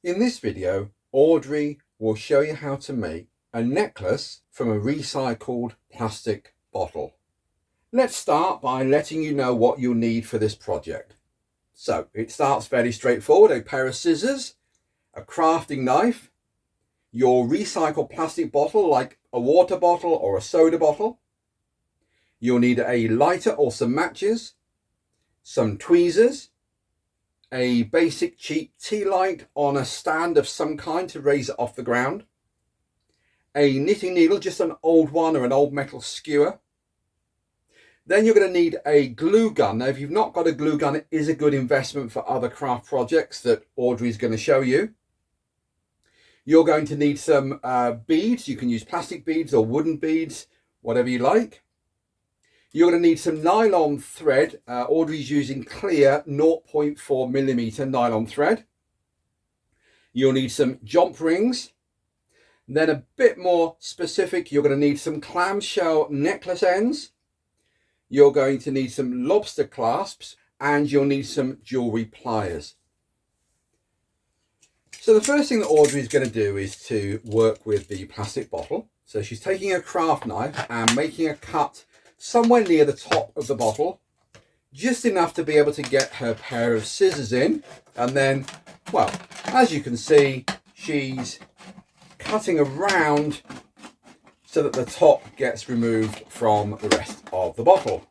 In this video, Audrey will show you how to make a necklace from a recycled plastic bottle. Let's start by letting you know what you'll need for this project. So it starts fairly straightforward: a pair of scissors, a crafting knife, your recycled plastic bottle like a water bottle or a soda bottle. You'll need a lighter or some matches, some tweezers, a basic cheap tea light on a stand of some kind to raise it off the ground, a knitting needle, just an old one or an old metal skewer. Then you're going to need a glue gun. Now, if you've not got a glue gun, it is a good investment for other craft projects that Audrey's going to show you. You're going to need some beads. You can use plastic beads or wooden beads, whatever you like. You're going to need some nylon thread. Audrey's using clear 0.4mm nylon thread. You'll need some jump rings. Then a bit more specific, you're going to need some clamshell necklace ends. You're going to need some lobster clasps, and you'll need some jewellery pliers. So the first thing that Audrey is going to do is to work with the plastic bottle. So she's taking a craft knife and making a cut somewhere near the top of the bottle, just enough to be able to get her pair of scissors in. And then, well, as you can see, she's cutting around so that the top gets removed from the rest of the bottle.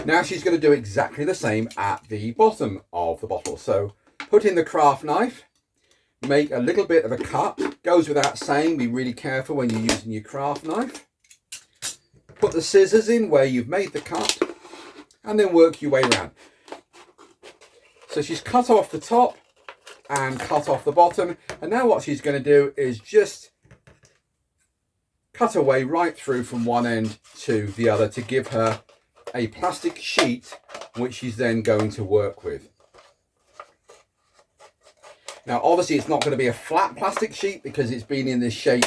Now she's going to do exactly the same at the bottom of the bottle. So put in the craft knife, make a little bit of a cut. Goes without saying, be really careful when you're using your craft knife. Put the scissors in where you've made the cut, and then work your way around. So she's cut off the top and cut off the bottom, and now what she's going to do is just cut away right through from one end to the other to give her a plastic sheet which she's then going to work with. Now obviously it's not going to be a flat plastic sheet because it's been in this shape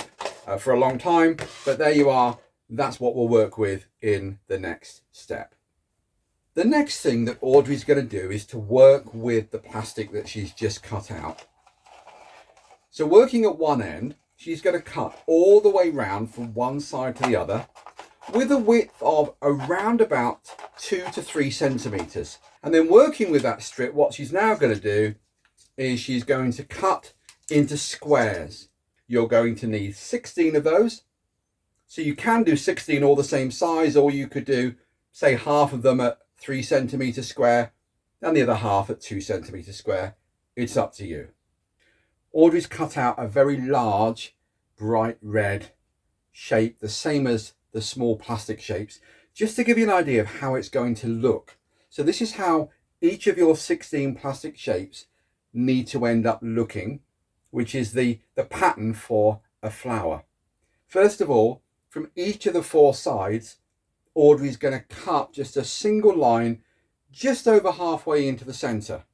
for a long time, but there you are. That's what we'll work with in the next step. The next thing that Audrey's going to do is to work with the plastic that she's just cut out. So working at one end, she's going to cut all the way round from one side to the other with a width of around about 2 to 3 centimeters. And then working with that strip, what she's now going to do is she's going to cut into squares. You're going to need 16 of those. So you can do 16 all the same size, or you could do, say, half of them at 3 centimeters square and the other half at 2 centimeters square. It's up to you. Audrey's cut out a very large, bright red shape, the same as the small plastic shapes, just to give you an idea of how it's going to look. So this is how each of your 16 plastic shapes need to end up looking, which is the pattern for a flower. First of all, from each of the 4 sides, Audrey's going to cut just a single line just over halfway into the center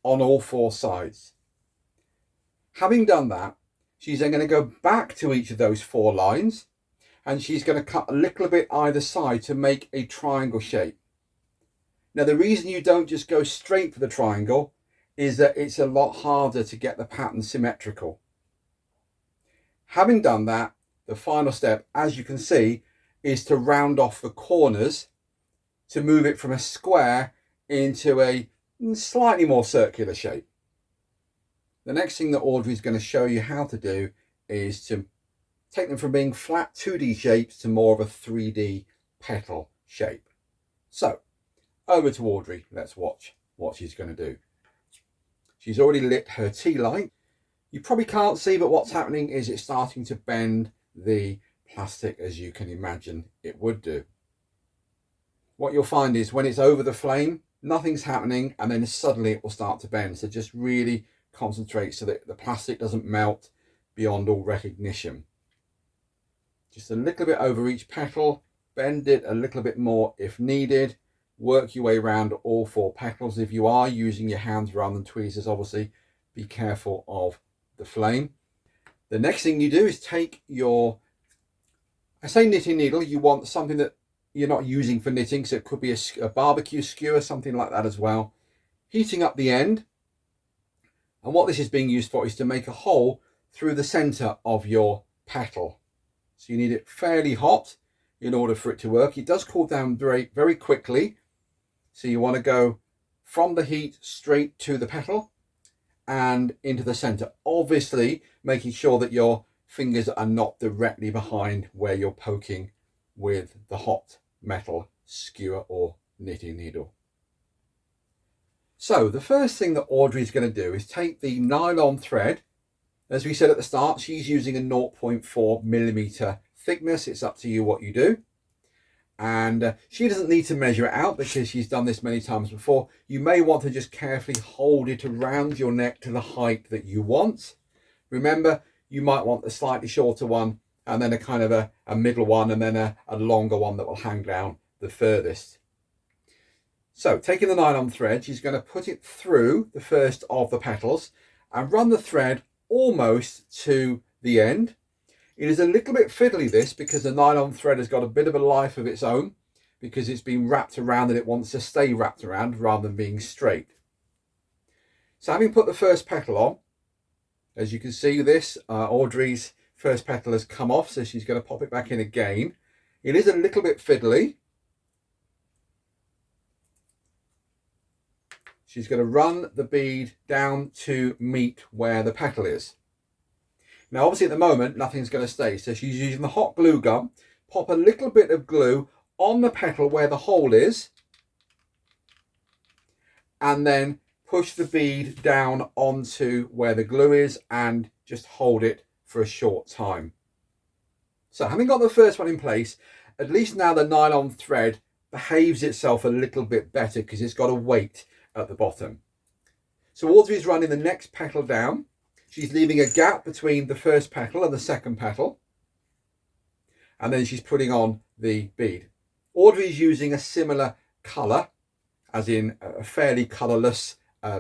on all 4 sides. Having done that, she's then going to go back to each of those 4 lines, and she's going to cut a little bit either side to make a triangle shape. Now the reason you don't just go straight for the triangle is that it's a lot harder to get the pattern symmetrical. Having done that, the final step, as you can see, is to round off the corners to move it from a square into a slightly more circular shape. The next thing that Audrey is going to show you how to do is to take them from being flat 2D shapes to more of a 3D petal shape. So, over to Audrey. Let's watch what she's going to do. She's already lit her tea light. You probably can't see, but what's happening is it's starting to bend the plastic, as you can imagine it would do. What you'll find is when it's over the flame, nothing's happening, and then suddenly it will start to bend. So just really concentrate so that the plastic doesn't melt beyond all recognition. Just a little bit over each petal, bend it a little bit more if needed. Work your way around all 4 petals. If you are using your hands rather than tweezers, obviously be careful of the flame. The next thing you do is take your, I say knitting needle, you want something that you're not using for knitting, so it could be a barbecue skewer, something like that as well. Heating up the end, And what this is being used for is to make a hole through the center of your petal. So you need it fairly hot in order for it to work. It does cool down very, very quickly. So you want to go from the heat straight to the petal and into the center. Obviously, making sure that your fingers are not directly behind where you're poking with the hot metal skewer or knitting needle. So the first thing that Audrey is going to do is take the nylon thread. As we said at the start, she's using a 0.4mm thickness. It's up to you what you do. And she doesn't need to measure it out because she's done this many times before. You may want to just carefully hold it around your neck to the height that you want. Remember, you might want a slightly shorter one and then a kind of a middle one and then a longer one that will hang down the furthest. So taking the nylon thread, she's going to put it through the first of the petals and run the thread almost to the end. It is a little bit fiddly, this, because the nylon thread has got a bit of a life of its own because it's been wrapped around and it wants to stay wrapped around rather than being straight. So having put the first petal on, as you can see, this Audrey's first petal has come off, so she's going to pop it back in again. It is a little bit fiddly. She's going to run the bead down to meet where the petal is. Now, obviously at the moment, nothing's going to stay. So she's using the hot glue gun. Pop a little bit of glue on the petal where the hole is. And then push the bead down onto where the glue is and just hold it for a short time. So having got the first one in place, at least now the nylon thread behaves itself a little bit better because it's got a weight at the bottom. So Audrey's running the next petal down. She's leaving a gap between the first petal and the second petal. And then she's putting on the bead. Audrey's using a similar colour, as in a fairly colourless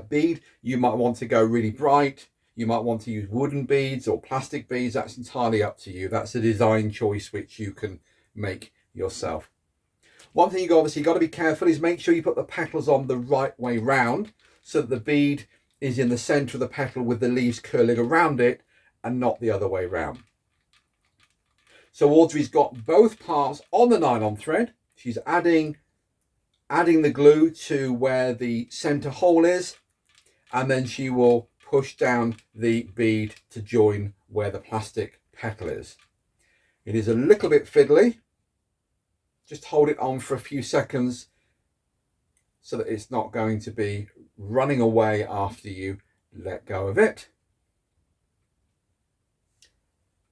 bead. You might want to go really bright. You might want to use wooden beads or plastic beads. That's entirely up to you. That's a design choice which you can make yourself. One thing you obviously got to be careful is make sure you put the petals on the right way round so that the bead is in the centre of the petal with the leaves curling around it and not the other way round. So Audrey's got both parts on the nylon thread. She's adding the glue to where the centre hole is, and then she will push down the bead to join where the plastic petal is. It is a little bit fiddly. Just hold it on for a few seconds so that it's not going to be running away after you let go of it.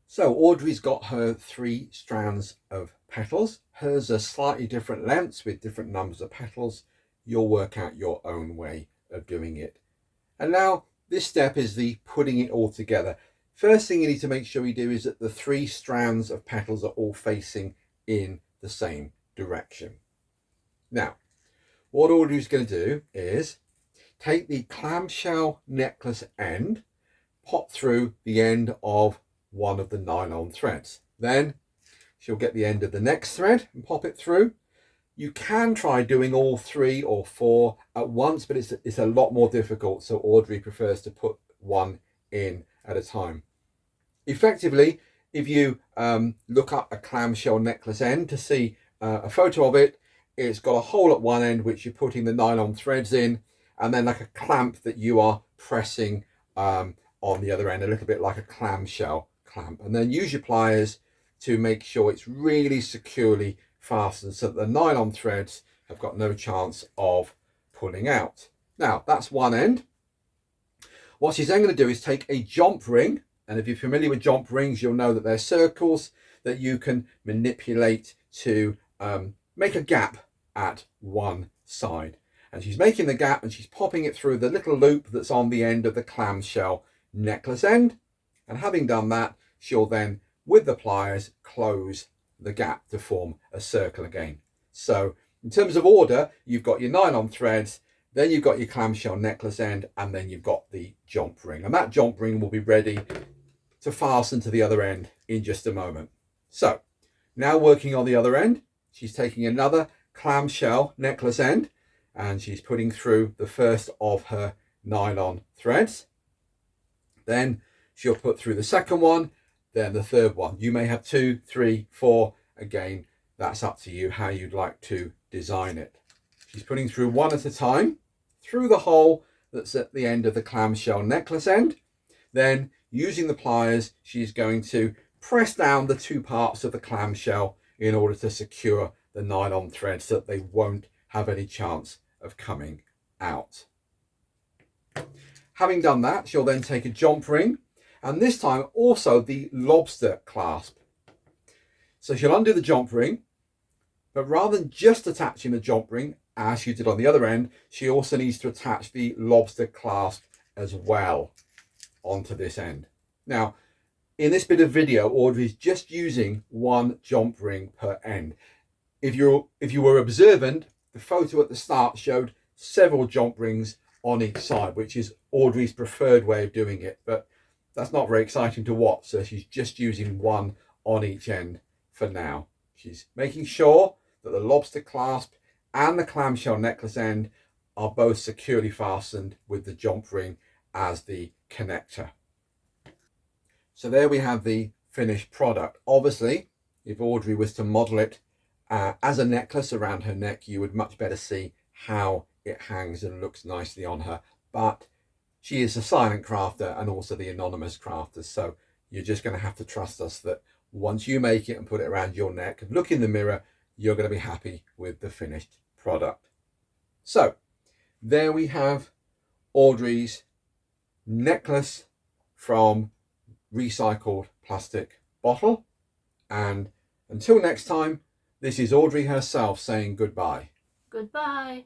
So Audrey's got her 3 strands of petals. Hers are slightly different lengths with different numbers of petals. You'll work out your own way of doing it. And now this step is the putting it all together. First thing you need to make sure you do is that the 3 strands of petals are all facing in the same direction. Now, what Audrey's going to do is take the clamshell necklace end, pop through the end of one of the nylon threads. Then she'll get the end of the next thread and pop it through. You can try doing all 3 or 4 at once, but it's a lot more difficult. So Audrey prefers to put one in at a time. Effectively, if you look up a clamshell necklace end to see a photo of it, it's got a hole at one end which you're putting the nylon threads in, and then like a clamp that you are pressing on the other end, a little bit like a clamshell clamp. And then use your pliers to make sure it's really securely fastened so that the nylon threads have got no chance of pulling out. Now, that's one end. What she's then going to do is take a jump ring. And if you're familiar with jump rings, you'll know that they're circles that you can manipulate to make a gap at one side. And she's making the gap and she's popping it through the little loop that's on the end of the clamshell necklace end. And having done that, she'll then, with the pliers, close the gap to form a circle again. So in terms of order, you've got your nylon threads, then you've got your clamshell necklace end, and then you've got the jump ring. And that jump ring will be ready to fasten to the other end in just a moment. So now working on the other end, she's taking another clamshell necklace end and she's putting through the first of her nylon threads. Then she'll put through the second one, then the third one. You may have 2, 3, 4. Again, that's up to you how you'd like to design it. She's putting through one at a time through the hole that's at the end of the clamshell necklace end. Then using the pliers, she's going to press down the two parts of the clamshell in order to secure the nylon thread so that they won't have any chance of coming out. Having done that, she'll then take a jump ring, and this time also the lobster clasp. So she'll undo the jump ring, but rather than just attaching the jump ring as she did on the other end, she also needs to attach the lobster clasp as well onto this end. Now, in this bit of video, Audrey's just using one jump ring per end. If you were observant, the photo at the start showed several jump rings on each side, which is Audrey's preferred way of doing it, but that's not very exciting to watch, so she's just using one on each end for now. She's making sure that the lobster clasp and the clamshell necklace end are both securely fastened with the jump ring as the connector. So there we have the finished product. Obviously, if Audrey was to model it as a necklace around her neck, you would much better see how it hangs and looks nicely on her. But she is a silent crafter and also the anonymous crafter, so you're just going to have to trust us that once you make it and put it around your neck and look in the mirror, you're going to be happy with the finished product. So there we have Audrey's necklace from recycled plastic bottle, and until next time, this is Audrey herself saying goodbye. Goodbye.